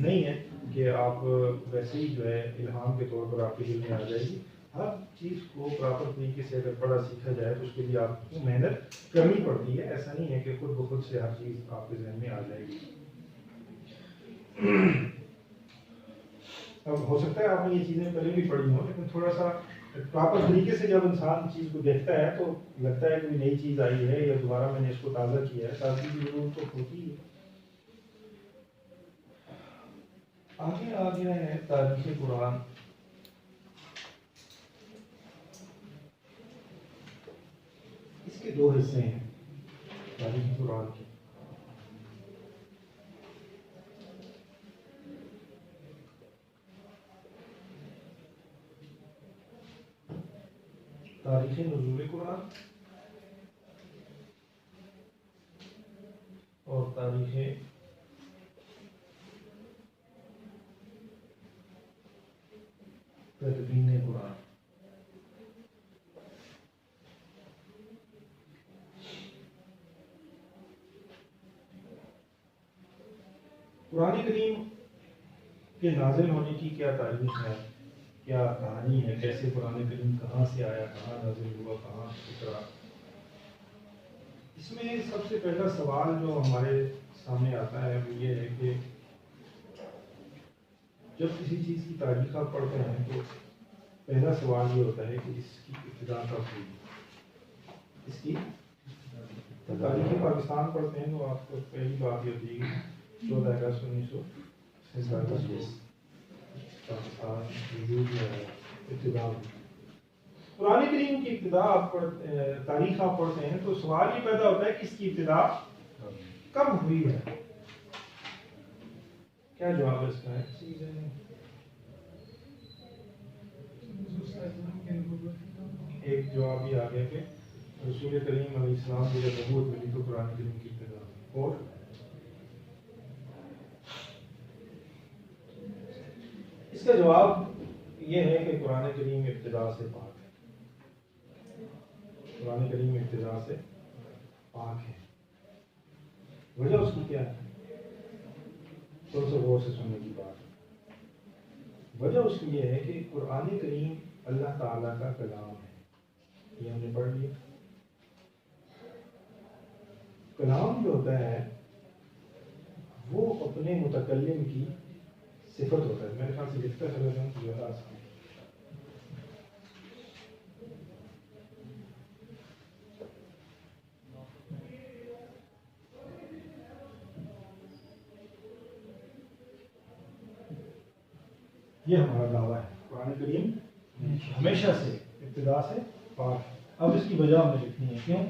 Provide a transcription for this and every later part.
نہیں ہے کہ آپ ویسے ہی جو ہے الہام کے طور پر آپ کے دل میں آ جائے گی. ہر چیز کو پراپر طریقے سے اگر پڑھا سیکھا جائے تو اس کے لیے آپ کو محنت کرنی پڑتی ہے. ایسا نہیں ہے کہ خود بخود سے ہر چیز آپ کے ذہن میں آ جائے گی. اب ہو سکتا ہے آپ نے یہ چیزیں پہلے بھی پڑھی ہوں، لیکن تھوڑا سا پراپر طریقے سے جب انسان چیز کو دیکھتا ہے تو لگتا ہے کہ نئی چیز آئی ہے یا دوبارہ میں نے اس کو تازہ کیا ہے. تازگی کی ضرورت تو ہوتی ہے. آگے آ گیا ہے تاریخ قرآن. اس کے دو حصے ہیں تاریخ قرآن کے. تاریخ نزول قرآن اور تاریخ تدوین قرآن. قرآن کریم کے نازل ہونے کی کیا تاریخ ہے، کیا کہانی ہے، کیسے قرآن کریم کہاں سے آیا، کہاں نازل ہوا، کہاں اترا. اس میں سب سے پہلا سوال جو ہمارے سامنے آتا ہے وہ یہ ہے کہ جب کسی چیز کی تاریخ آپ پڑھتے ہیں تو پہلا سوال یہ ہوتا ہے کہ اس کی ابتدا کب ہوئی. اس کی تاریخ پاکستان پڑھتے ہیں تو آپ کو پہلی بات یہ ہوتی ہے کہ 14 اگست 1947 پاکستان وجود میں آیا، ابتدا ہوئی. قرآن کریم کی ابتدا آپ تاریخ آپ پڑھتے ہیں تو سوال یہ پیدا ہوتا ہے کہ اس کی ابتدا کب ہوئی ہے. کیا جواب اس کا ہے؟ ایک جواب یہ آ گیا کہ رسول کریم علیہ السلام کی جب نبوت ملی تو قرآن کریم کی ابتدا. اور اس کا جواب یہ ہے کہ قرآن کریم ابتدا سے پاک ہے. قرآن کریم ابتدا سے پاک ہے. وجہ اس کی کیا ہے؟ تھوڑا سا غور سے سننے کی بات. وجہ اس کی یہ ہے کہ قرآن کریم اللہ تعالیٰ کا کلام ہے. یہ ہم نے پڑھ لیا. کلام جو ہوتا ہے وہ اپنے متکلم کی صفت ہوتا ہے. میرے خیال سے لکھتا چلا جاؤں زیادہ آسان. یہ ہمارا دعویٰ ہے قرآن کریم ہمیشہ سے ابتدا سے پاک ہے. اب اس کی وجہ ہمیں لکھنی ہے. کیوں؟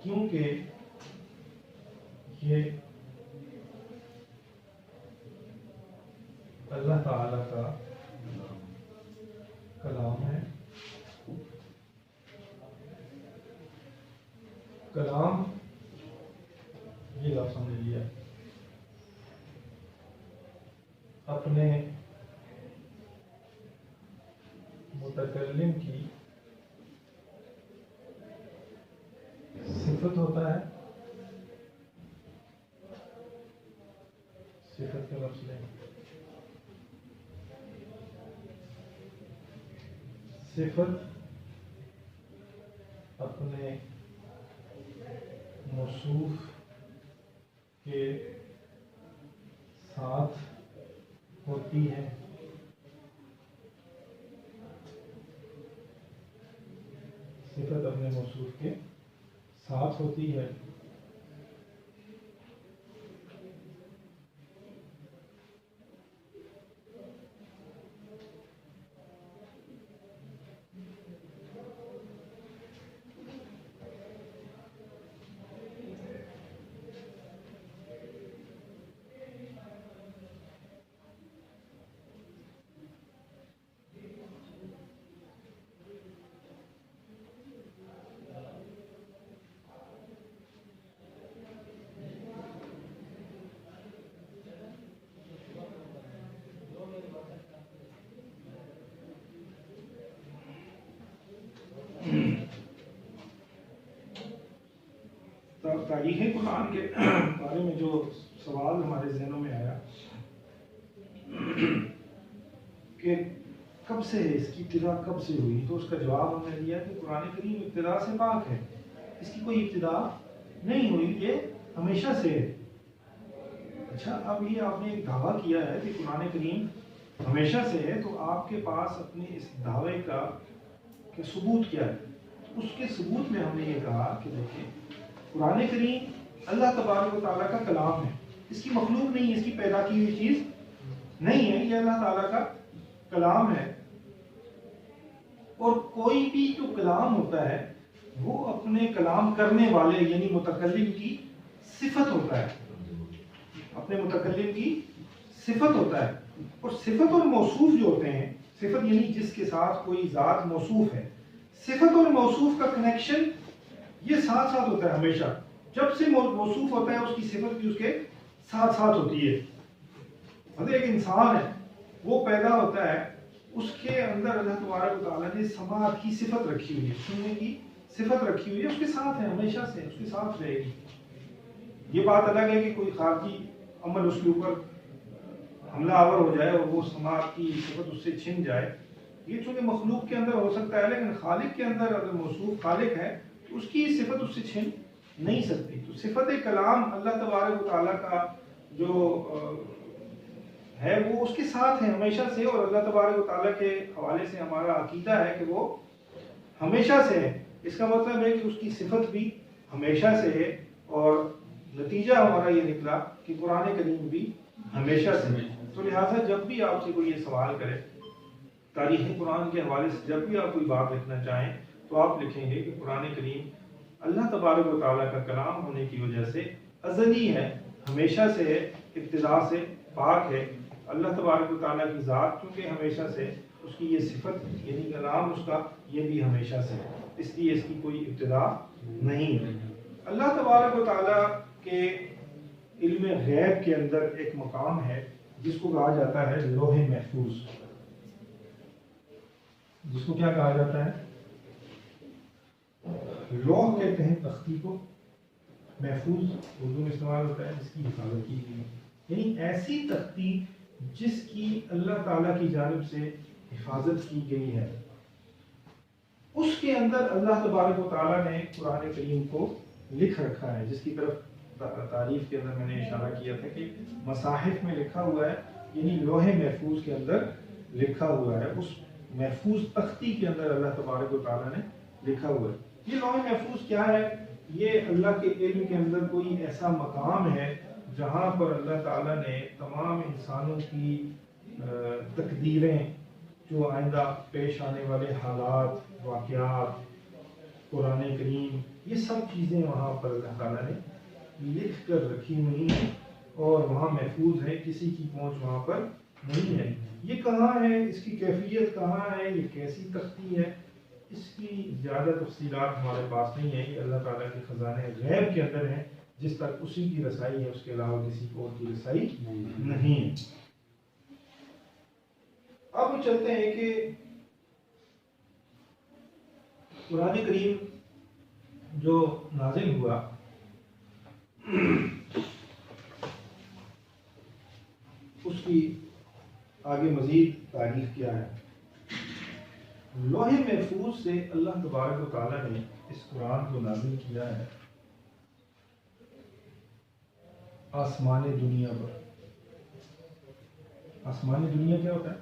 کیونکہ یہ اللہ تعالی کا کلام ہے. کلام یہ لفظ ہم نے لیا اپنے متکلم کی صفت ہوتا ہے. صفت کا لفظ لیں. صفت اپنے موصوف کے ساتھ ہوتی ہے. صفت اپنے موصوف کے ساتھ ہوتی ہے. تاریخ قرآن کے بارے میں جو سوال ہمارے ذہنوں میں آیا کہ کب سے ہے، اس کی ابتدا کب سے ہوئی، تو اس کا جواب ہم نے دیا کہ قرآن کریم ابتدا سے پاک ہے، اس کی کوئی ابتدا نہیں ہوئی، یہ ہمیشہ سے ہے۔ اچھا، اب یہ آپ نے ایک دعویٰ کیا ہے کہ قرآن کریم ہمیشہ سے ہے، تو آپ کے پاس اپنے اس دعوے کا کہ ثبوت کیا ہے؟ اس کے ثبوت میں ہم نے یہ کہا کہ دیکھیں، قرآن کریم اللہ تبارک و تعالیٰ کا کلام ہے، اس کی مخلوق نہیں ہے، اس کی پیدا کی ہوئی چیز نہیں ہے، یہ اللہ تعالیٰ کا کلام ہے۔ اور کوئی بھی جو کلام ہوتا ہے وہ اپنے کلام کرنے والے یعنی متکلم کی صفت ہوتا ہے، اپنے متکلم کی صفت ہوتا ہے۔ اور صفت اور موصوف جو ہوتے ہیں، صفت یعنی جس کے ساتھ کوئی ذات موصوف ہے، صفت اور موصوف کا کنیکشن یہ ساتھ ساتھ ہوتا ہے ہمیشہ۔ جب سے موصوف ہوتا ہے اس کی صفت بھی اس کے ساتھ ساتھ ہوتی ہے۔ مطلب ایک انسان ہے، وہ پیدا ہوتا ہے، اس کے اندر اللہ تبارک و تعالیٰ نے سماعت کی صفت رکھی ہوئی ہے، سننے کی صفت رکھی ہوئی ہے، اس کے ساتھ ہے، ہمیشہ سے اس کے ساتھ رہے گی۔ یہ بات الگ ہے کہ کوئی خارجی عمل اس کے اوپر حملہ آور ہو جائے اور وہ سماعت کی صفت اس سے چھن جائے، یہ چونکہ مخلوق کے اندر ہو سکتا ہے، لیکن خالق کے اندر اگر موصوف خالق ہے تو اس کی صفت اس سے چھن نہیں سکتی۔ تو صفت کلام اللہ تبارک و تعالیٰ کا جو ہے وہ اس کے ساتھ ہے ہمیشہ سے، اور اللہ تبارک و تعالیٰ کے حوالے سے ہمارا عقیدہ ہے کہ وہ ہمیشہ سے ہے۔ اس کا مطلب ہے کہ اس کی صفت بھی ہمیشہ سے ہے، اور نتیجہ ہمارا یہ نکلا کہ قرآن کریم بھی ہمیشہ سے ہے۔ تو لہٰذا جب بھی آپ سے کوئی یہ سوال کرے تاریخ قرآن کے حوالے سے، جب بھی آپ کوئی بات لکھنا چاہیں تو آپ لکھیں گے کہ قرآن کریم اللہ تبارک و تعالیٰ کا کلام ہونے کی وجہ سے ازلی ہے، ہمیشہ سے ہے، ابتدا سے پاک ہے۔ اللہ تبارک و تعالیٰ کی ذات کیونکہ ہمیشہ سے، اس کی یہ صفت یعنی کلام اس کا یہ بھی ہمیشہ سے ہے، اس لیے اس کی کوئی ابتدا نہیں ہے۔ اللہ تبارک و تعالیٰ کے علم غیب کے اندر ایک مقام ہے جس کو کہا جاتا ہے لوح محفوظ۔ جس کو کیا کہا جاتا ہے؟ لوح کہتے ہیں تختی کو، محفوظ اردو میں استعمال ہوتا ہے جس کی حفاظت کی گئی، یعنی ایسی تختی جس کی اللہ تعالیٰ کی جانب سے حفاظت کی گئی ہے، اس کے اندر اللہ تبارک و تعالیٰ نے قرآن کریم کو لکھ رکھا ہے، جس کی طرف تعریف کے اندر میں نے اشارہ کیا تھا کہ مصاحف میں لکھا ہوا ہے، یعنی لوح محفوظ کے اندر لکھا ہوا ہے، اس محفوظ تختی کے اندر اللہ تبارک و تعالیٰ نے لکھا ہوا ہے۔ یہ لوح محفوظ کیا ہے؟ یہ اللہ کے علم کے اندر کوئی ایسا مقام ہے جہاں پر اللہ تعالیٰ نے تمام انسانوں کی تقدیریں، جو آئندہ پیش آنے والے حالات، واقعات، قرآن کریم، یہ سب چیزیں وہاں پر اللہ تعالیٰ نے لکھ کر رکھی ہوئی ہیں اور وہاں محفوظ ہے، کسی کی پہنچ وہاں پر نہیں ہے۔ یہ کہاں ہے، اس کی کیفیت کہاں ہے، یہ کیسی تختی ہے، اس کی زیادہ تفصیلات ہمارے پاس نہیں ہیں، یہ اللہ تعالیٰ کے خزانے غیب کے اندر ہیں، جس تک اسی کی رسائی ہے، اس کے علاوہ کسی کو اور کی رسائی نہیں ہے۔ اب چلتے ہیں کہ قرآن کریم جو نازل ہوا اس کی آگے مزید تاریخ کیا ہے۔ لوح محفوظ سے اللہ تبارک و تعالیٰ نے اس قرآن کو نازل کیا ہے آسمان دنیا پر۔ آسمان دنیا کیا ہوتا ہے؟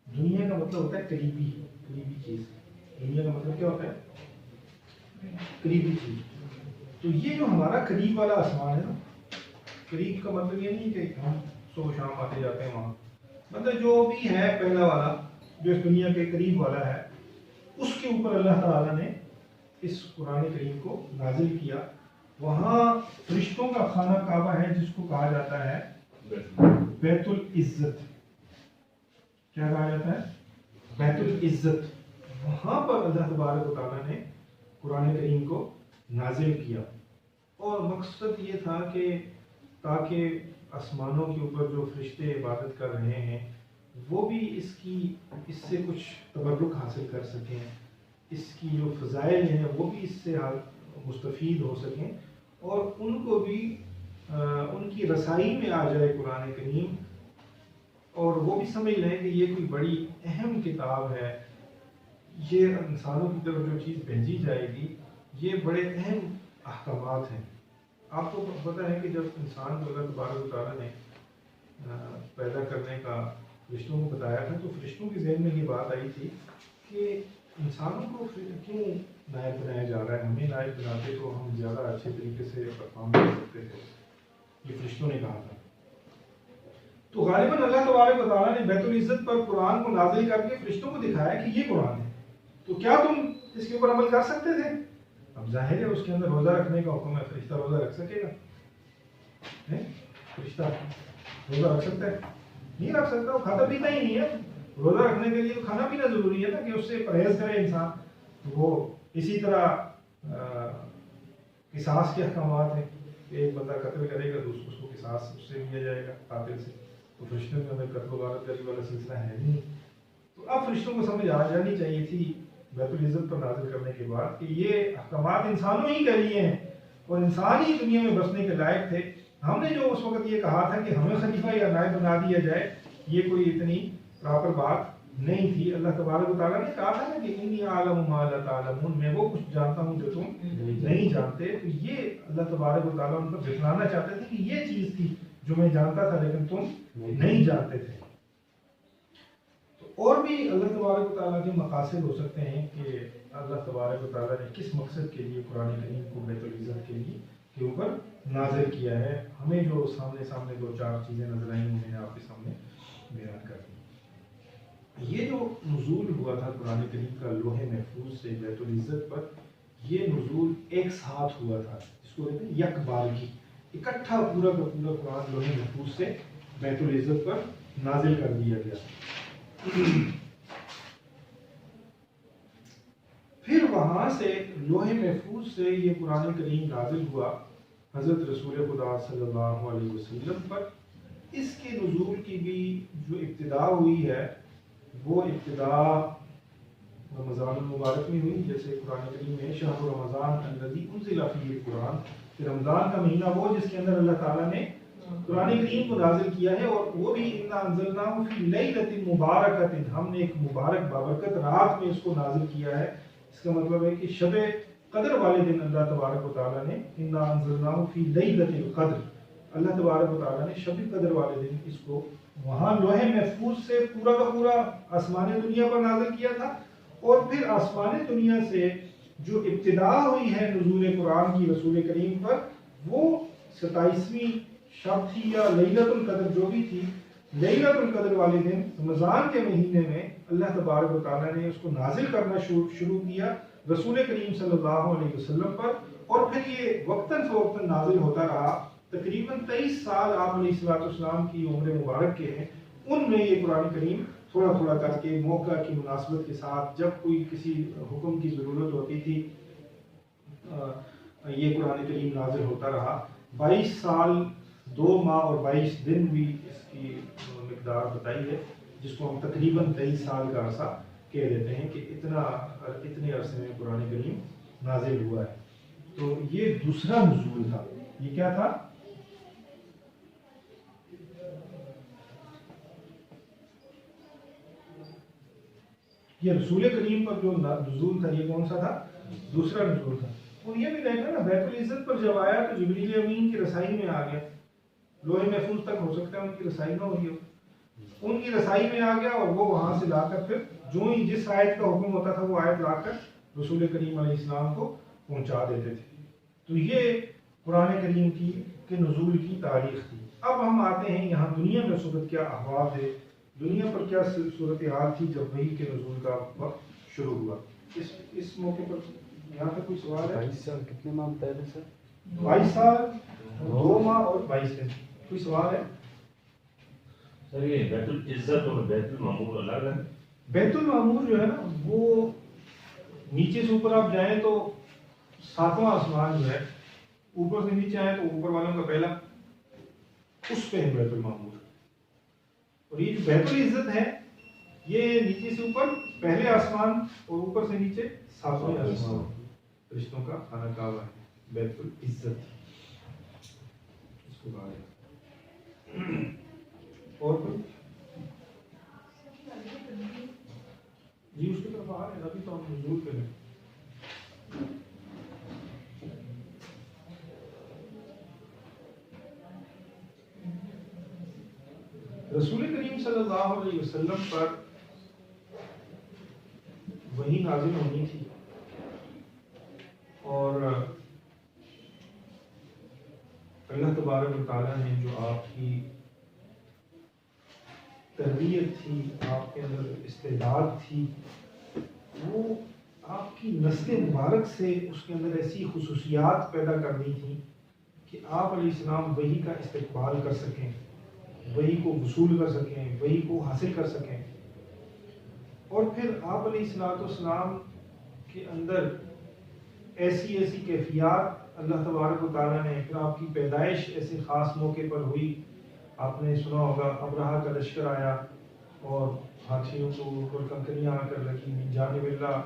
دنیا کا مطلب ہوتا ہے قریبی چیز۔ دنیا کا مطلب کیا ہوتا ہے؟ قریبی چیز۔ تو یہ جو ہمارا قریب والا آسمان ہے نا، قریب کا مطلب یہ نہیں کہ ہم صبح شام آتے جاتے ہیں وہاں، مطلب جو بھی ہے پہلا والا جو اس دنیا کے قریب والا ہے، اس کے اوپر اللہ تعالیٰ نے اس قرآن کریم کو نازل کیا۔ وہاں فرشتوں کا خانہ کعبہ ہے جس کو کہا جاتا ہے بیت العزت۔ کیا کہا جاتا ہے؟ بیت العزت۔ وہاں پر اللہ تبارک و تعالیٰ نے قرآن کریم کو نازل کیا، اور مقصد یہ تھا کہ تاکہ آسمانوں کے اوپر جو فرشتے عبادت کر رہے ہیں وہ بھی اس سے کچھ تبرک حاصل کر سکیں، اس کی جو فضائل ہیں وہ بھی اس سے مستفید ہو سکیں اور ان کو بھی ان کی رسائی میں آ جائے قرآن کریم، اور وہ بھی سمجھ لیں کہ یہ کوئی بڑی اہم کتاب ہے، یہ انسانوں کی طرف جو چیز بھیجی جائے گی یہ بڑے اہم احکامات ہیں۔ آپ کو پتہ ہے کہ جب انسان کو اللہ تبارک و تعالیٰ نے پیدا کرنے کا فرشتوں کو بتایا تھا تو فرشتوں کے ذہن میں یہ بات آئی تھی کہ انسانوں کو کیوں نائب بنایا جا رہا ہے، ہمیں نائب بناتے تو ہم زیادہ اچھے طریقے سے پرفارم کر سکتے تھے، یہ فرشتوں نے کہا تھا۔ تو غالباً اللہ تبارک و تعالیٰ نے بیت العزت پر قرآن کو نازل کر کے فرشتوں کو دکھایا کہ یہ قرآن ہے، تو کیا تم اس کے اوپر عمل کر سکتے تھے؟ اب ظاہر ہے اس کے اندر روزہ رکھنے کا حکم ہے، فرشتہ روزہ رکھ سکے گا؟ فرشتہ روزہ رکھ سکتا ہے؟ نہیں رکھ سکتا، وہ کھاتا پیتا ہی نہیں ہے۔ روزہ رکھنے کے لیے تو کھانا پینا ضروری ہے نا، کہ اس سے پرہیز کرے انسان۔ وہ اسی طرح قصاص کے احکامات ہیں کہ ایک بندہ قتل کرے گا تو اس کو قصاص اس سے لیا جائے گا قاتل سے، تو فرشتوں کے اندر قتل و غارت گری والا سلسلہ ہے نہیں۔ تو اب فرشتوں کو سمجھ آ جانی چاہیے تھی بیت العزت پر نازل کرنے کے بعد کہ یہ احکامات انسانوں ہی کے لیے ہیں اور انسان ہی دنیا میں بسنے کے لائق تھے۔ ہم نے جو اس وقت یہ کہا تھا کہ ہمیں خلیفہ یا نائب بنا دیا جائے، یہ کوئی اتنی پراپر بات نہیں تھی۔ اللہ تبارک و تعالیٰ نے کہا تھا نا کہ انی اعلم ما لا تعلمون، میں وہ کچھ جانتا ہوں جو تم نہیں جانتے۔ تو یہ اللہ تبارک و تعالیٰ ان پر دکھلانا چاہتے تھے کہ یہ چیز تھی جو میں جانتا تھا لیکن تم نہیں جانتے تھے۔ اور بھی اللہ تبارک و تعالیٰ کے مقاصد ہو سکتے ہیں کہ اللہ تبارک و تعالیٰ نے کس مقصد کے لیے قرآن کریم کو بیت العزت کے اوپر نازل کیا ہے۔ ہمیں جو سامنے دو چار چیزیں نظر آئیں انہیں آپ کے سامنے بیان کر دیں۔ یہ جو نزول ہوا تھا قرآن کریم کا لوح محفوظ سے بیت العزت پر، یہ نزول ایک ساتھ ہوا تھا، جس کو کہتے ہیں یک بارگی، اکٹھا پورا کا پورا قرآن لوح محفوظ سے بیت العزت پر نازل کر دیا گیا۔ پھر وہاں سے لوح محفوظ سے یہ قرآن کریم نازل ہوا حضرت رسول خدا صلی اللہ علیہ وسلم پر۔ اس کے نزول کی بھی جو ابتدا ہوئی ہے وہ ابتدا رمضان المبارک میں ہوئی، جیسے قرآن کریم میں شہر رمضان الذی انزل فیہ القرآن، کہ رمضان کا مہینہ وہ جس کے اندر اللہ تعالیٰ نے قرآن کریم کو نازل کیا ہے، اور وہ بھی انا انزلناہ فی لیلۃ مبارکۃ، ہم نے ایک مبارک بابرکت رات میں اس کو نازل کیا ہے۔ اس کا مطلب ہے کہ شب قدر والے دن اللہ تبارک و تعالیٰ نے انا انزلناہ فی لیلۃ القدر، اللہ تبارک و تعالیٰ نے شب قدر والے دن اس کو وہاں لوح محفوظ سے پورا کا پورا آسمان دنیا پر نازل کیا تھا۔ اور پھر آسمان دنیا سے جو ابتدا ہوئی ہے نزول قرآن کی رسول کریم پر، وہ 27ویں شب تھی یا لیلۃ القدر جو بھی تھی۔ لیلۃ القدر والے دن رمضان کے مہینے میں اللہ تبارک و تعالیٰ نے اس کو نازل کرنا شروع کیا رسول کریم صلی اللہ علیہ وسلم پر، اور پھر یہ وقتاً فوقتاً نازل ہوتا رہا۔ تقریباً 23 سال آپ علیہ السلام کی عمر مبارک کے ہیں، ان میں یہ قرآن کریم تھوڑا تھوڑا کر کے موقع کی مناسبت کے ساتھ جب کوئی کسی حکم کی ضرورت ہوتی تھی یہ قرآن کریم نازل ہوتا رہا۔ 22 سال 2 ماہ اور 22 دن بھی اس کی مقدار بتائی ہے، جس کو ہم تقریباً 23 سال کا عرصہ کہہ دیتے ہیں کہ اتنے عرصے میں قرآن کریم نازل ہوا ہے۔ تو یہ دوسرا نزول تھا۔ یہ کیا تھا؟ یہ رسول کریم پر جو نزول تھا یہ کون سا تھا؟ دوسرا نزول تھا۔ اور یہ بھی دیکھا نا بیت العزت پر جب آیا تو جبریل امین کی رسائی میں آ گیا، لوح محفوظ تک ہو سکتا ہے ان کی رسائی نہ ہوئی ہو، ان کی رسائی میں آ گیا، اور وہ وہاں سے لا کر پھر جو ہی جس آیت کا حکم ہوتا تھا وہ آیت لا کر رسول کریم علیہ السلام کو پہنچا دیتے تھے۔ تو یہ قرآن کریم کے نزول کی تاریخ تھی۔ اب ہم آتے ہیں یہاں دنیا میں اس وقت کیا احوال ہے، دنیا پر کیا صورتحال تھی جب وحی کے نزول کا وقت شروع ہوا۔ اس موقع پر یہاں تک کوئی سوال ہے؟ 22 سال کتنے ماہ پہلے سر؟ 22 سال 2 ماہ اور 22 دن۔ کوئی سوال ہے؟ سر یہ بیت العزت اور بیت المعمور الگ ہے؟ بیت المعمور جو ہے نا وہ نیچے سے اوپر آپ جائیں تو 7واں آسمان جو ہے، اوپر سے نیچے آئے تو اوپر والوں کا پہلا، اس پہ ہے بیت المعمور۔ اور یہ جو بیت العزت ہے یہ نیچے سے اوپر پہلے آسمان اور اوپر سے نیچے 7واں آسمان، فرشتوں کا خانہ کعبہ ہے، بیت العزت اس کو کہا گیا۔ اور کوئی جی اس کی طرف آ رہے ہیں، ابھی تو ہم نزول کریں۔ رسول کریم صلی اللہ علیہ وسلم پر وحی نازل ہونی تھی، اور اللہ تبارک و تعالیٰ نے جو آپ کی تربیت تھی، آپ کے اندر استعداد تھی، وہ آپ کی نسل مبارک سے اس کے اندر ایسی خصوصیات پیدا کرنی تھی کہ آپ علیہ السلام وحی کا استقبال کر سکیں، وحی کو وصول کر سکیں، وحی کو حاصل کر سکیں۔ اور پھر آپ علیہ السلام کے اندر ایسی ایسی کیفیات اللہ تبارک و تعالیٰ نے، پھر آپ کی پیدائش ایسے خاص موقع پر ہوئی، آپ نے سنا ہوگا ابرہہ کا لشکر آیا اور ہاتھیوں کو اوپر کنکریاں آ کر رکھی، من جانب اللہ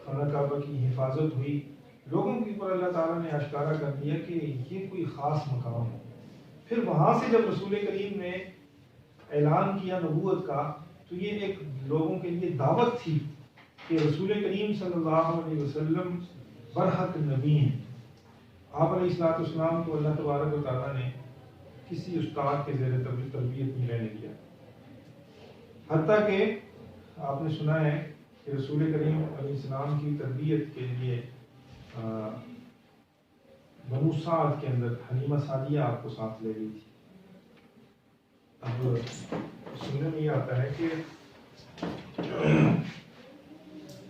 خانہ کعبہ کی حفاظت ہوئی، لوگوں کے اوپر اللہ تعالیٰ نے اشکارا کر دیا کہ یہ کوئی خاص مقام ہے۔ پھر وہاں سے جب رسول کریم نے اعلان کیا نبوت کا، تو یہ ایک لوگوں کے لیے دعوت تھی کہ رسول کریم صلی اللہ علیہ وسلم برحق نبی ہیں۔ آپ علیہ السلام کو اللہ تبارک و تعالیٰ نے کسی استاد کے زیر تربیت نہیں رہنے دیا، حتیٰ کہ آپ نے سنا ہے کہ رسول کریم علیہ السلام کی تربیت کے لیے بنو سعد کے اندر حلیمہ سعدیہ آپ کو ساتھ لے گئی تھی۔ اب سننے میں یہ آتا ہے کہ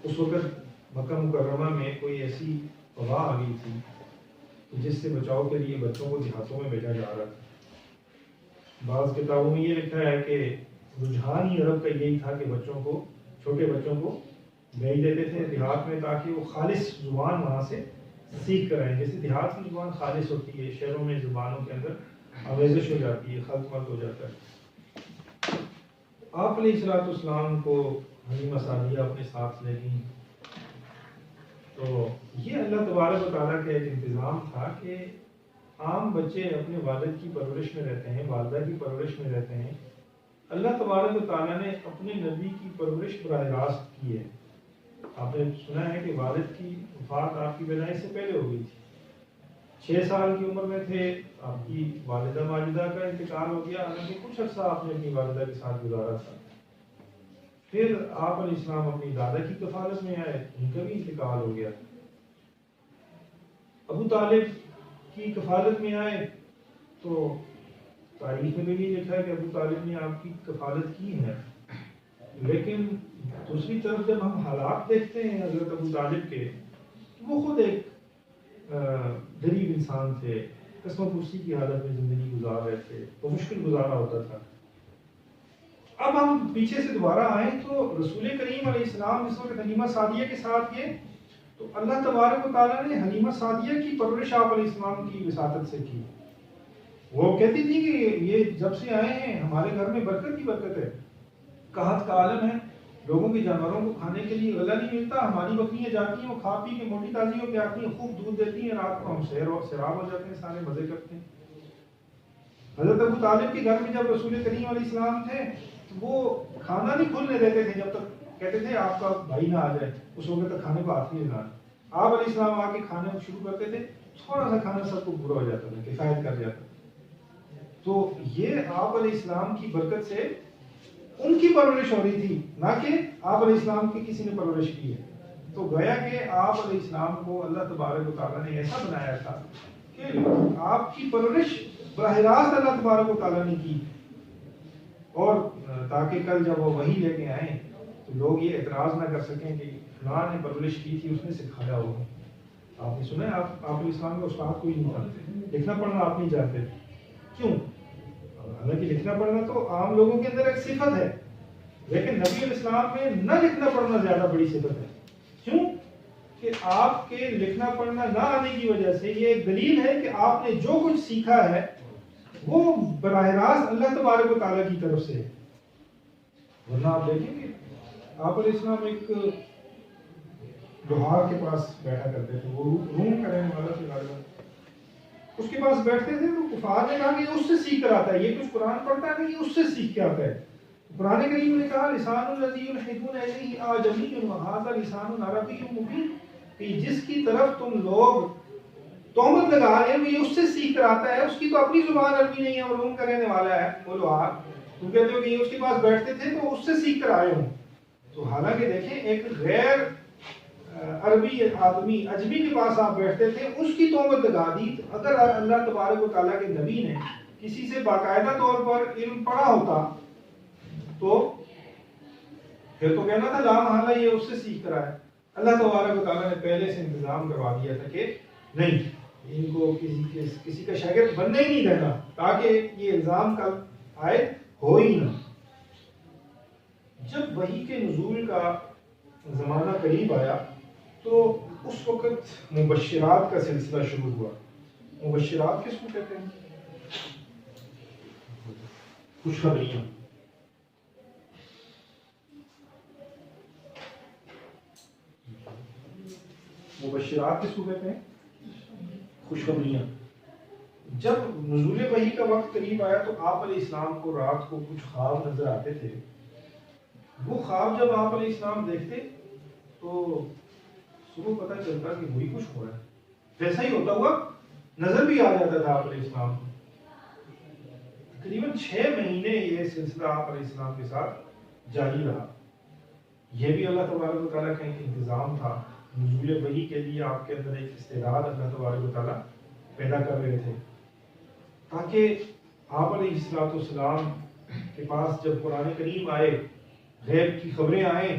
اس وقت مکہ مکرمہ میں کوئی ایسی وبا آ گئی تھی جس سے بچاؤ کے لیے بچوں کو دیہاتوں میں بھیجا جا رہا تھا۔ بعض کتابوں میں یہ لکھا ہے کہ رجحان ہی عرب کا یہی تھا کہ بچوں کو، چھوٹے بچوں کو بھیج دیتے تھے دیہات میں تاکہ وہ خالص زبان وہاں سے سیکھ کر آئیں۔ جیسے دیہات کی زبان خالص ہوتی ہے، شہروں میں زبانوں کے اندر آمیزش ہو جاتی ہے، خلط ملط ہو جاتا ہے۔ آپ علیہ السلام کو حلیمہ سعدیہ اپنے ساتھ لے گئیں، تو یہ اللہ تبارک و تعالیٰ کا ایک انتظام تھا کہ عام بچے اپنے والد کی پرورش میں رہتے ہیں، والدہ کی پرورش میں رہتے ہیں، اللہ تبارک و تعالیٰ نے اپنے نبی کی پرورش براہ راست کی ہے۔ آپ نے سنا ہے کہ والد کی وفات آپ کی پیدائش سے پہلے ہو گئی تھی، 6 سال کی عمر میں تھے، آپ کی والدہ ماجدہ کا انتقال ہو گیا، حالانکہ کچھ عرصہ آپ نے اپنی والدہ کے ساتھ گزارا تھا۔ پھر آپ علیہ السلام اپنی دادا کی کفالت میں آئے، ان کا بھی انتقال ہو گیا۔ ابو طالب کی کفالت میں آئے تو تاریخ میں بھی لکھا ہے کہ ابو طالب نے آپ کی کفالت کی ہے، لیکن دوسری طرف جب ہم حالات دیکھتے ہیں حضرت ابو طالب کے، وہ خود ایک غریب انسان تھے، قسم پرسی کی حالت میں زندگی گزار رہے تھے، وہ مشکل گزارا ہوتا تھا۔ اب ہم پیچھے سے دوبارہ آئیں تو رسول کریم علیہ السلام اس وقت حلیمہ سعدیہ کے ساتھ گئے، تو اللہ تبارک و تعالیٰ نے حلیمہ سعدیہ کی پرورش آپ علیہ السلام کی وساطت سے کی۔ وہ کہتی تھی کہ یہ جب سے آئے ہیں ہمارے گھر میں برکت کی برکت ہے، قحط کا عالم ہے، لوگوں کے جانوروں کو کھانے کے لیے غلہ نہیں ملتا، ہماری بکریاں جاتی ہیں، وہ کھا پی کے موٹی تازی ہو کے آتی ہیں، خوب دودھ دیتی ہیں، رات کو ہم سیراب ہو جاتے ہیں، سارے مزے کرتے ہیں۔ حضرت ابو طالب کے گھر میں جب رسول کریم علیہ السلام تھے تو وہ کھانا نہیں کھلنے دیتے تھے جب تک، کہتے تھے آپ کا بھائی نہ آ جائے، اس وقت تک کھانے کو ہاتھ نہیں لگانا۔ آپ علیہ السلام آ کے کھانے شروع کرتے تھے، تھوڑا سا کھانا سب کو برا ہو جاتا تھا، کفایت کر جاتا۔ تو یہ آپ علیہ السلام کی برکت سے ان کی پرورش ہو رہی تھی، نہ کہ آپ علیہ السلام کی کسی نے پرورش کی ہے۔ تو گویا کہ آپ علیہ السلام کو اللہ تبارک و تعالیٰ نے ایسا بنایا تھا کہ آپ کی پرورش براہ راست اللہ تبارک و تعالیٰ نے کی، اور تاکہ کل جب وہ وحی لے کے آئیں تو لوگ یہ اعتراض نہ کر سکیں کہ فلاں نے پرورش کی تھی، اس نے سکھایا ہوگا۔ آپ نے سنا ہے آپ علیہ السلام کا استاد کوئی نہیں تھا، لکھنا پڑھنا آپ نہیں جانتے، کیوں؟ حالانکہ لکھنا پڑھنا تو عام لوگوں کے اندر ایک صفت ہے، لیکن نبی علیہ السلام میں نہ لکھنا پڑھنا زیادہ بڑی صفت ہے۔ کیوں؟ کہ آپ کے لکھنا پڑھنا نہ آنے کی وجہ سے یہ ایک دلیل ہے کہ آپ نے جو کچھ سیکھا ہے وہ براہ راست اللہ تبارک و تعالیٰ کی طرف سے ہے۔ ورنہ آپ دیکھیں کہ آپ علیہ السلام ایک لوہار کے پاس بیٹھا کرتے تھے، وہ روم کا رہنے والا تھا غالباً، اس کے پاس بیٹھتے تھے تو کفار نے کہا کہ یہ اس سے سیکھ کر آتا ہے، یہ کچھ قرآن پڑھتا ہے نہیں، یہ اس سے سیکھ کے آتا ہے۔ قرآن کریم نے کہا لسان الذی یلحدون الیہ اعجمی وھذا لسان عربی مبین، کہ جس کی طرف تم لوگ تہمت لگا رہے ہو یہ اس سے سیکھ کر آتا ہے، اس کی تو اپنی زبان عربی نہیں ہے، وہ روم کا رہنے والا ہے وہ لوہار، تم کہتے ہو کہ یہ اس کے پاس بیٹھتے تھے تو اس سے سیکھ کر آئے ہوں۔ تو حالانکہ دیکھیں ایک غیر عربی آدمی اجمی کے پاس آپ بیٹھتے تھے، اس کی تہمت لگا دی۔ اگر اللہ تبارک و تعالیٰ کے نبی نے کسی سے باقاعدہ طور پر علم پڑھا ہوتا تو پھر تو کہنا تھا لا محالہ یہ اس سے سیکھ کر آئے۔ اللہ تبارک و تعالیٰ نے پہلے سے انتظام کروا دیا تھا کہ نہیں، ان کو کسی کا شاگرد بننے ہی نہیں دینا، تاکہ یہ الزام کل عائد ہو ہی نہ۔ جب وحی کے نزول کا زمانہ قریب آیا تو اس وقت مبشرات کا سلسلہ شروع ہوا۔ مبشرات کس کو کہتے ہیں؟ خوشخبریاں۔ مبشرات کس کو کہتے ہیں؟ خوشخبریاں۔ جب نزول وحی کا وقت قریب آیا تو آپ علیہ السلام کو رات کو کچھ خواب نظر آتے تھے۔ وہ خواب جب آپ علیہ السلام دیکھتے تو صبح پتہ چلتا کہ وہی کچھ ہو رہا ہے، ویسا ہی ہوتا ہوا نظر بھی آ جاتا تھا آپ علیہ السلام کو۔ تقریباً 6 مہینے یہ سلسلہ آپ علیہ السلام کے ساتھ جاری رہا۔ یہ بھی اللہ تبارک و تعالیٰ کا ایک انتظام تھا، نزول وحی کے لیے آپ کے اندر ایک استعداد اللہ تبارک و تعالیٰ پیدا کر رہے تھے، تاکہ آپ علیہ السلام کے پاس جب قرآن کریم آئے، غیب کی خبریں آئیں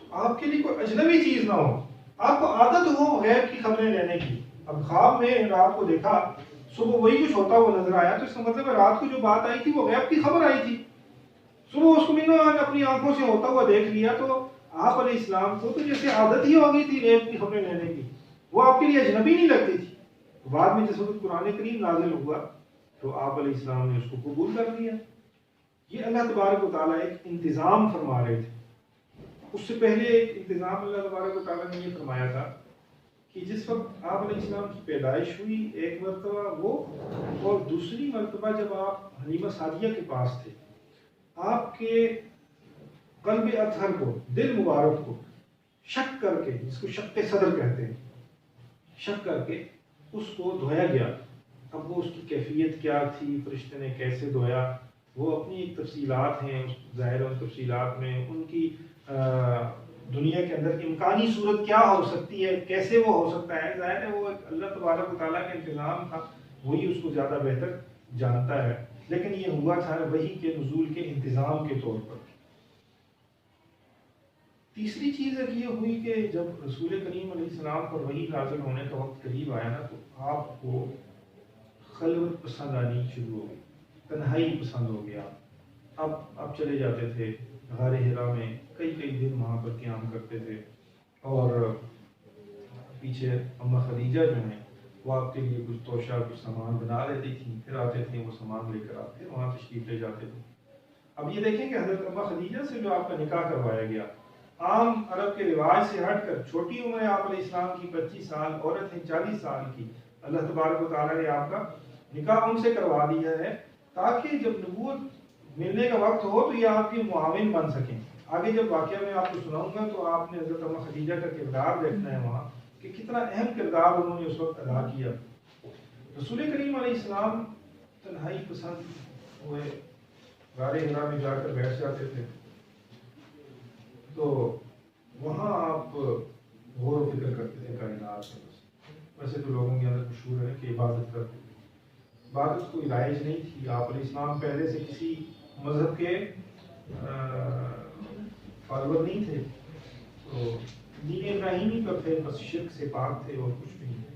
تو آپ کے لیے کوئی اجنبی چیز نہ ہو، آپ کو عادت ہو غیب کی خبریں لینے کی۔ اب خواب میں رات کو دیکھا، صبح وہی کچھ ہوتا ہوا نظر آیا، تو اس کا مطلب ہے رات کو جو بات آئی تھی وہ غیب کی خبر آئی تھی۔ صبح اس کو میں نے اپنی آنکھوں سے ہوتا ہوا دیکھ لیا، تو آپ علیہ السلام کو تو جیسے عادت ہی ہو گئی تھی غیب کی خبریں لینے کی، وہ آپ کے لیے اجنبی نہیں لگتی تھی۔ بعد میں جس وقت قرآن کریم نازل ہوا تو آپ علیہ السلام نے اس کو قبول کر لیا۔ یہ اللہ تبارک و تعالیٰ ایک انتظام فرما رہے تھے۔ اس سے پہلے ایک انتظام اللہ تبارک و تعالیٰ نے یہ فرمایا تھا کہ جس وقت آپ علیہ السلام کی پیدائش ہوئی ایک مرتبہ وہ، اور دوسری مرتبہ جب آپ حلیمہ سعدیہ کے پاس تھے، آپ کے قلب اطہر کو، دل مبارک کو شک کر کے، جس کو شق صدر کہتے ہیں، شک کر کے اس کو دھویا گیا۔ اب وہ اس کی کیفیت کیا تھی، فرشتے نے کیسے دھویا، وہ اپنی ایک تفصیلات ہیں، ظاہر ان تفصیلات میں ان کی دنیا کے اندر کی امکانی صورت کیا ہو سکتی ہے، کیسے وہ ہو سکتا ہے، ظاہر ہے وہ ایک اللہ تبارک و تعالیٰ کا انتظام تھا، وہی اس کو زیادہ بہتر جانتا ہے، لیکن یہ ہوا تھا وحی کے نزول کے انتظام کے طور پر۔ تیسری چیز ایک یہ ہوئی کہ جب رسول کریم علیہ السلام پر وحی نازل ہونے کا وقت قریب آیا نا، تو آپ کو خلوت پسند آنی شروع ہو گئی، تنہائی پسند ہو گیا۔ اب چلے جاتے تھے غار حرا میں، کئی دن وہاں پر قیام کرتے تھے، اور پیچھے اماں خدیجہ جو ہیں وہ آپ کے لیے کچھ توشہ، کچھ سامان بنا لیتی تھیں، پھر آتے تھے وہ سامان لے کر آپ پھر وہاں تشریف لے جاتے تھے۔ اب یہ دیکھیں کہ حضرت اماں خدیجہ سے جو آپ کا نکاح کروایا گیا، عام عرب کے رواج سے ہٹ کر، چھوٹی عمر ہے آپ علیہ السلام کی 25 سال، عورت ہے 40 سال کی، اللہ تبارک و تعالیٰ نے آپ کا نکاح ان سے کروا دیا ہے تاکہ جب نبوت ملنے کا وقت ہو تو یہ آپ کی معاون بن سکیں۔ آگے جب واقعہ میں آپ کو سناؤں گا تو آپ نے حضرت اماں خدیجہ کا کردار دیکھنا ہے وہاں کہ کتنا اہم کردار انہوں نے اس وقت ادا کیا۔ رسول کریم علیہ السلام تنہائی پسند ہوئے، غار حرا میں جا کر بیٹھ جاتے تھے، تو وہاں آپ غور و فکر کرتے تھے کائنات میں۔ ویسے تو لوگوں کے اندر مشہور ہے کہ عبادت کرتے تھے، عبادت کوئی رائج نہیں تھی، آپ علیہ السلام پہلے سے کسی مذہب کے فالوور نہیں تھے، تو دین ابراہیمی پر تھے، بس شرک سے پاک تھے اور کچھ بھی نہیں تھے۔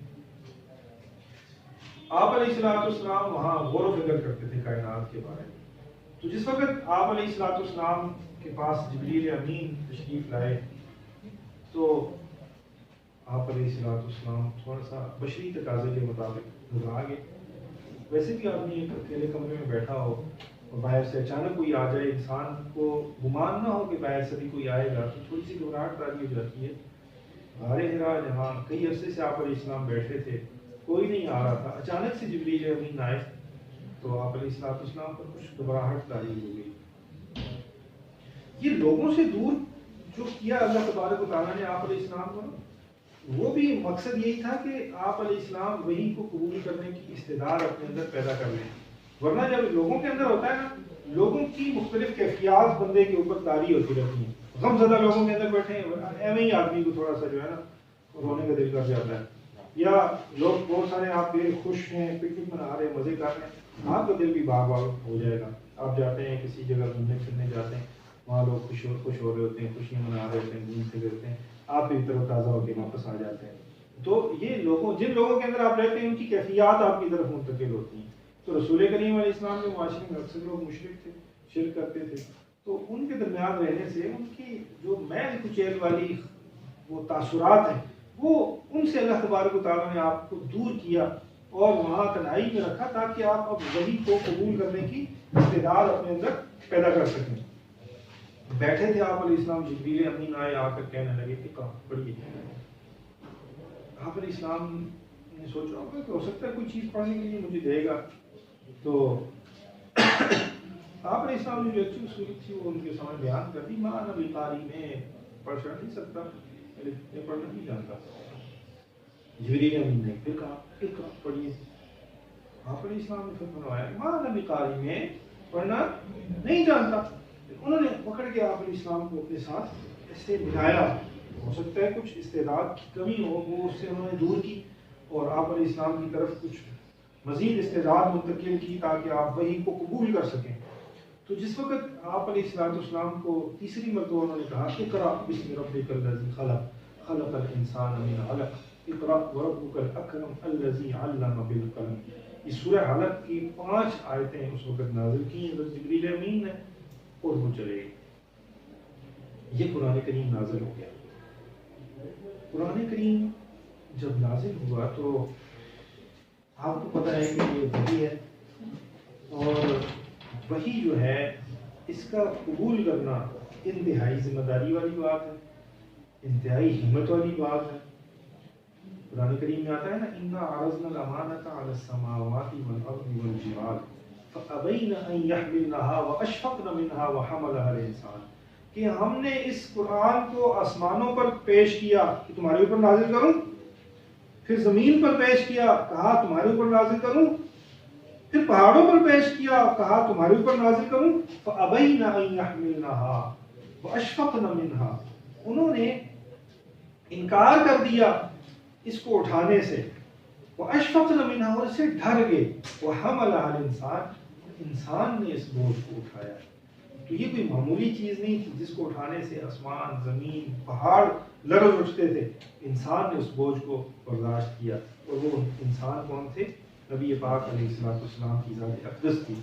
آپ علیہ السلام وہاں غور و فکر کرتے تھے کائنات کے بارے میں۔ تو جس وقت آپ علیہ السلام کے پاس جبریل امین تشریف لائے تو آپ علیہ السلام تھوڑا سا بشری تقاضے کے مطابق گھبرا گئے۔ ویسے بھی آدمی ایک اکیلے کمرے میں بیٹھا ہو اور باہر سے اچانک کوئی آ جائے، انسان کو گمان نہ ہو کہ باہر سے بھی کوئی آئے گا، تو تھوڑی سی گھبراہٹ تاری ہو جاتی ہے۔ غار حرا جہاں کئی عرصے سے آپ علیہ السلام بیٹھے تھے، کوئی نہیں آ رہا تھا، اچانک سے جبریل امین آئے تو آپ علیہ السلام پر کچھ گھبراہٹ طاری ہو گئی۔ یہ لوگوں سے دور جو کیا اللہ تبارک و تعالیٰ نے آپ علیہ السلام کو، وہ بھی مقصد یہی تھا کہ آپ علیہ السلام وحی کو قبول کرنے کی استعداد اپنے اندر پیدا کر لیں، ورنہ جب لوگوں کے اندر ہوتا ہے نا، لوگوں کی مختلف کیفیات بندے کے اوپر طاری ہوتی رہتی ہیں، غم زدہ لوگوں کے اندر بیٹھے ہیں، ایویں ہی آدمی کو تھوڑا سا جو ہے نا رونے کا دل کر جاتا ہے، یا لوگ بہت سارے آپ کے خوش ہیں، پکنک منا رہے ہیں، مزے کر رہے ہیں، آپ کا دل بھی باغ باغ ہو جائے گا۔ آپ جاتے ہیں کسی جگہ گھومنے پھرنے جاتے ہیں، وہاں لوگ خوش ہو رہے ہوتے ہیں، خوشیاں منا رہے ہوتے ہیں، گھومتے پھرتے ہیں، آپ بھی تر و تازہ ہو کے واپس آ جاتے ہیں۔ تو یہ جن لوگوں کے اندر آپ رہتے ہیں ان کی کیفیات آپ کی طرف منتقل ہوتی ہیں۔ تو رسول کریم علیہ السلام کے معاشرے میں اکثر لوگ مشرک تھے، شرک کرتے تھے، تو ان کے درمیان رہنے سے ان کی جو میل کچیل والی وہ تاثرات ہیں، وہ ان سے اللہ تبارک و تعالیٰ نے آپ کو دور کیا اور وہاں تنہائی میں رکھا تاکہ آپ اب وحی کو قبول کرنے کی استعداد اپنے اندر پیدا کر سکیں۔ بیٹھے تھے آپ علیہ السلام، جبریل امین آئے، آ کر کہنے لگے کہ پڑھیے۔ آپ علیہ السلام نے سوچا ہوگا کہ ہو سکتا ہے کوئی چیز پڑھنے کے لیے مجھے دے گا، تو آپ علیہ السلام نے جو اچھی صورت تھی وہ ان کے سامنے بیان کر دی۔ ماں نبی قاری میں پڑھ نہیں سکتا، میں پڑھنا نہیں جانتا۔ جبریل امین نے پھر کہا اقرأ پڑھیے۔ آپ علیہ السلام نے پھر فرمایا ماں نبی قاری میں پڑھنا نہیں جانتا۔ انہوں نے پکڑ کے آپ علیہ السلام کو اپنے ساتھ ایسے ملایا، ہو سکتا ہے کچھ استعداد کی کمی ہو، وہ اس سے انہوں نے دور کی اور آپ علیہ السلام کی طرف کچھ مزید استعداد منتقل کی تاکہ آپ وحی کو قبول کر سکیں۔ تو جس وقت آپ علیہ السلام کو تیسری مرتبہ انہوں نے کہا اقرأ بسم ربک الذی خلق خلق الانسان من علق اقرأ وربک الاکرم الذی علم بالقلم، یہ سورہ علق کی 5 آیتیں اس وقت نازل کی حضرت جبریل امین نے اور وہ چلے گئے۔ یہ قرآن کریم نازل ہو گیا۔ قرآن کریم جب نازل ہوا تو آپ کو پتہ ہے کہ یہ وحی ہے، اور وحی جو ہے اس کا قبول کرنا انتہائی ذمہ داری والی بات ہے، انتہائی ہمت والی بات ہے۔ قرآن کریم میں آتا ہے نا اِنَّا عَرَضْنَا الْأَمَانَةَ عَلَى السَّمَاوَاتِ وَالْأَرْضِ وَالْجِبَالِ فَأَبَيْنَ أَن يَحْمِلْنَهَا وَأَشْفَقْنَ مِنْهَا وَحَمَلَهَا الْإِنسَانُ، کہ ہم نے اس قرآن کو آسمانوں پر پیش کیا کہ تمہارے اوپر نازل کروں، پھر زمین پر پیش کیا، کہا تمہارے اوپر نازل کروں، پھر پہاڑوں پر پیش کیا، کہا تمہارے اوپر نازل کروں، فَأَبَيْنَ أَن يَحْمِلْنَهَا وَأَشْفَقْنَ مِنْهَا، انہوں نے انکار کر دیا اس کو اٹھانے سے، وَأَشْفَقْنَ مِنْهَا، اور اسے ڈر گئے، وَحَمَلَهَا الْإِنسَانُ، انسان نے اس بوجھ کو اٹھایا۔ تو یہ کوئی معمولی چیز نہیں تھی جس کو اٹھانے سے آسمان، زمین، پہاڑ لرز اٹھتے تھے، انسان نے اس بوجھ کو برداشت کیا، اور وہ انسان کون تھے؟ نبی پاک علیہ السلام کی ذات اقدس تھی۔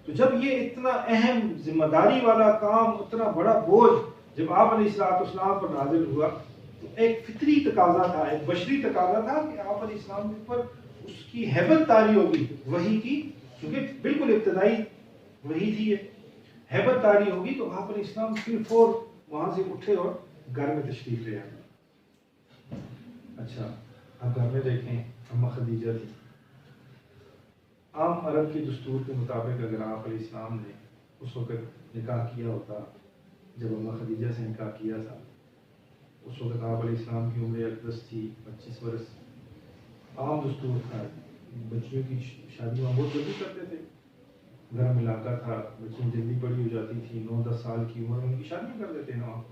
تو جب یہ اتنا اہم ذمہ داری والا کام، اتنا بڑا بوجھ جب آپ علیہ السلام پر نازل ہوا، تو ایک فطری تقاضا تھا، ایک بشری تقاضا تھا کہ آپ علیہ السلام کے اوپر اس کی ہیبت طاری ہوگی وحی کی، کیونکہ بالکل ابتدائی وحی تھی یہ، ہیبت طاری ہوگی، تو آپ علیہ السلام پھر فور وہاں سے اٹھے اور گھر میں تشریف لے آئے۔ اچھا، اب گھر میں دیکھیں اماں خدیجہ تھی۔ عام عرب کے دستور کے مطابق اگر آپ علیہ السلام نے اس وقت نکاح کیا ہوتا، جب اماں خدیجہ سے نکاح کیا تھا، اس وقت آپ علیہ السلام کی عمر اقدس تھی 25 برس۔ عام دستور تھا، بچیوں کی شادی وہاں بہت جلدی کرتے تھے، گرم علاقہ تھا، بچیاں جلدی بڑی ہو جاتی تھی، 9-10 سال کی عمر میں ان کی شادی کر دیتے ہیں وہاں۔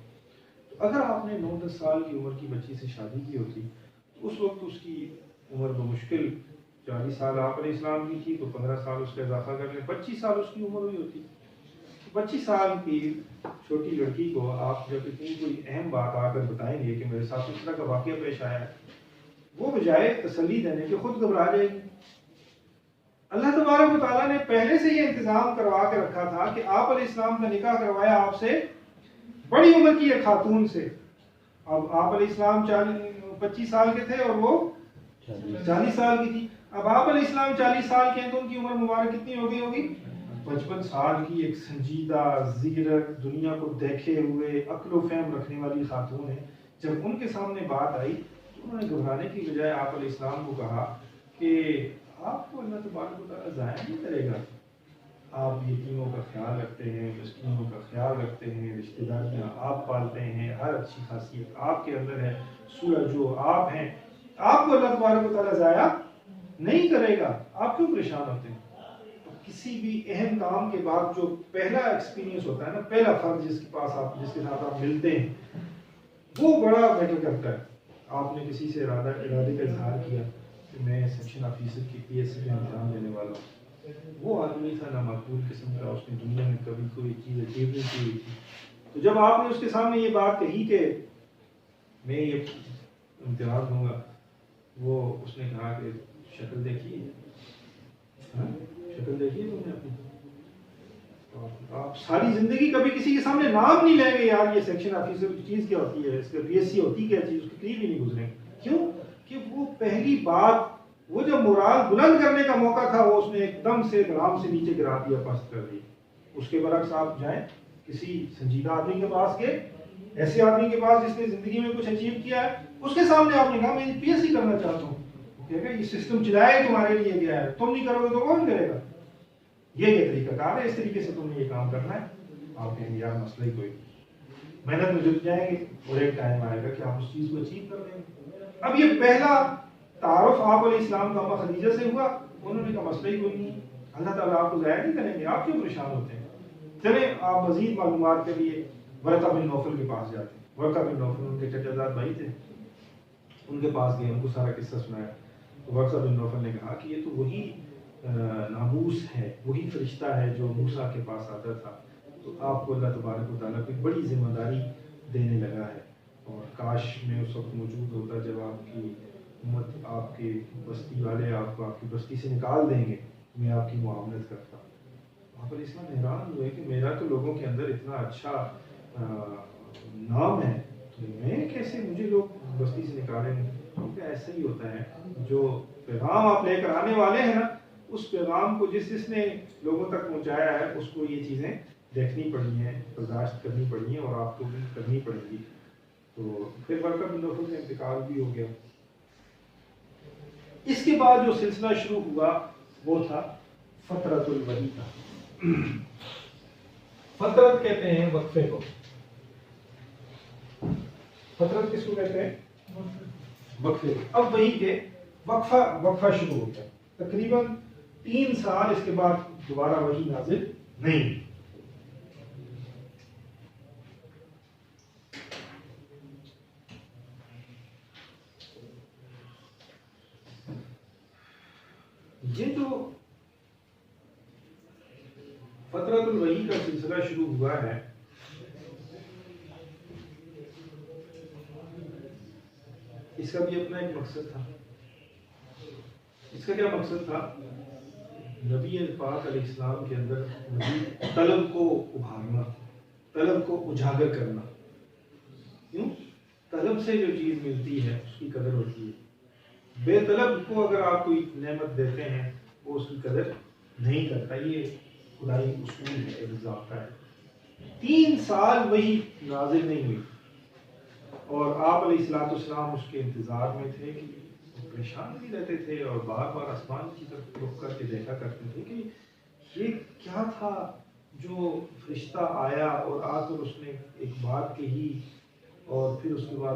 تو اگر آپ نے 9-10 سال کی عمر کی بچی سے شادی کی ہوتی تو اس وقت اس کی عمر بمشکل 40 سال آپ علیہ السلام کی تھی، تو 15 سال اس کا اضافہ کر لیں، 25 سال اس کی عمر ہوئی ہوتی۔ 25 سال کی چھوٹی لڑکی کو آپ جب اتنی کوئی اہم بات آ کر بتائیں گے کہ میرے ساتھ اس طرح کا واقعہ پیش آیا ہے، وہ بجائے تسلی دینے کے خود گھبرا جائے گی۔ اللہ تبارک و تعالیٰ نے پہلے سے یہ انتظام کروا کے رکھا تھا کہ آپ علیہ السلام کا نکاح کروایا آپ سے بڑی عمر کی ایک خاتون سے۔ اب آپ علیہ السلام 25 سال کے تھے اور وہ 40 سال کی تھی۔ اب آپ علیہ السلام 40 سال کے ہیں تو ان کی عمر مبارک کتنی ہو گئی ہوگی؟ 55 سال کی ایک سنجیدہ، زیرک، دنیا کو دیکھے ہوئے، عقل و فہم رکھنے والی خاتون ہے، جب ان کے سامنے بات آئی تو انہوں نے گھبرانے کی بجائے آپ علیہ السلام کو کہا کہ آپ کو اللہ تبارک و تعالیٰ ضائع نہیں کرے گا، آپ یتیموں کا خیال رکھتے ہیں، مسکینوں کا خیال رکھتے ہیں، رشتہ داریاں آپ پالتے ہیں، ہر اچھی خاصیت آپ کے اندر ہے، سورج جو آپ ہیں، آپ کو اللہ تبارک و تعالیٰ ضائع نہیں کرے گا، آپ کیوں پریشان ہوتے ہیں؟ کسی بھی اہم کام کے بعد جو پہلا ایکسپیرینس ہوتا ہے نا، پہلا فرد جس کے ساتھ آپ ملتے ہیں، وہ بڑا میٹر کرتا ہے۔ آپ نے کسی سے ارادے کا اظہار کیا کہ میں سیکشن آفیسر کی پی ایس سی کا امتحان دینے والا ہوں، وہ آدمی تھا نامعقول قسم کا، اس نے دنیا میں کبھی کوئی چیز اچیو نہیں کی ہوئی تھی، تو جب آپ نے اس کے سامنے یہ بات کہی کہ میں یہ امتحان دوں گا، وہ اس نے کہا کہ شکل دیکھیے، شکل دیکھیے تم نے اپنی، آپ ساری زندگی کبھی کسی کے سامنے نام نہیں لیں گے، یار یہ سیکشن آفیسر کی چیز کیا ہوتی ہے، اس کا پی ایس سی ہوتی کیا چیز، اس کے قریب ہی نہیں گزریں گے۔ کیوں کہ وہ پہلی بات، وہ جو مورال بلند کرنے کا موقع تھا، وہ اس نے ایک دم سے گرام سے نیچے گرا دیا، پست کر دیا۔ اس کے برعکس آپ جائیں کسی سنجیدہ آدمی کے پاس گئے، ایسے آدمی کے پاس جس نے زندگی میں کچھ اچیو کیا ہے، اس کے سامنے آپ نے کہا میں پی ایس سی کرنا چاہتا ہوں، وہ کہے گا یہ سسٹم چلایا ہی تمہارے لیے گیا ہے، تم نہیں کرو گے تو کون کرے گا؟ یہ طریقہ کار ہے، اس طریقے سے تم نے یہ کام کرنا ہے۔ آپ کہیں گے یار مسئلہ ہی کوئی نہیں، محنت میں جٹ جائیں گے اور ایک ٹائم آئے گا کہ آپ اس چیز کو اچیو کر لیں گے۔ اب یہ پہلا تعارف آپ علیہ السلام کا اماں خدیجہ سے ہوا، انہوں نے کہا مسئلہ ہی کوئی نہیں، اللہ تعالیٰ آپ کو ضائع نہیں کریں گے، آپ کیوں پریشان ہوتے ہیں؟ چلیں آپ مزید معلومات کے لیے ورقہ بن نوفل کے پاس جاتے ہیں۔ ورقہ بن نوفل ان کے چچا زاد بھائی تھے، ان کے پاس گئے، ان کو سارا قصہ سنایا، تو ورقہ بن نوفل نے کہا کہ یہ تو وہی ناموس ہے، وہی فرشتہ ہے جو موسیٰ کے پاس آتا تھا، تو آپ کو اللہ تبارک و تعالیٰ کوئی بڑی ذمہ داری دینے لگا ہے، اور کاش میں اس وقت موجود ہوتا جب آپ کی امت، آپ کے بستی والے آپ کو آپ کی بستی سے نکال دیں گے، میں آپ کی معاونت کرتا۔ وہاں پر اسلام حیران ہوئے کہ میرا تو لوگوں کے اندر اتنا اچھا نام ہے، تو میں کیسے، مجھے لوگ بستی سے نکالیں گے؟ کیونکہ ایسا ہی ہوتا ہے، جو پیغام آپ لے کر آنے والے ہیں نا، اس پیغام کو جس نے لوگوں تک پہنچایا ہے، اس کو یہ چیزیں دیکھنی پڑی ہیں، برداشت کرنی پڑی ہیں، اور آپ کو بھی کرنی پڑے گی۔ تو پھر ورقہ بن نوفل کا انتقال بھی ہو گیا۔ اس کے بعد جو سلسلہ شروع ہوا وہ تھا فترۃ الوحی کا۔ فترت کہتے ہیں وقفے کو، فترت کس کو کہتے ہیں؟ وقفے کو۔ اب وہی کہ وقفہ شروع ہو گیا، تقریباً 3 سال اس کے بعد دوبارہ وحی نازل نہیں۔ یہ جو فترۃ الوحی کا سلسلہ شروع ہوا ہے، اس کا بھی اپنا ایک مقصد تھا۔ اس کا کیا مقصد تھا؟ نبی پاک علیہ السلام کے اندر مزید طلب کو ابھارنا، طلب کو اجاگر کرنا۔ کیوں؟ طلب سے جو چیز ملتی ہے اس کی قدر ہوتی ہے، بے طلب کو اگر آپ کوئی نعمت دیتے ہیں وہ اس کی قدر نہیں کرتا، یہ خدائی اصول ہے، ایک ضابطہ ہے۔ 3 سال وہی نازل نہیں ہوئی، اور آپ علیہ السلام اس کے انتظار میں تھے، کہ پریشان بھی رہتے تھے، اور بار بار آسمان کی طرف رخ کر کے دیکھا کرتے تھے کہ یہ کیا تھا جو فرشتہ آیا اور آ کر اس نے ایک بات کہی، اور پھر اس کے بعد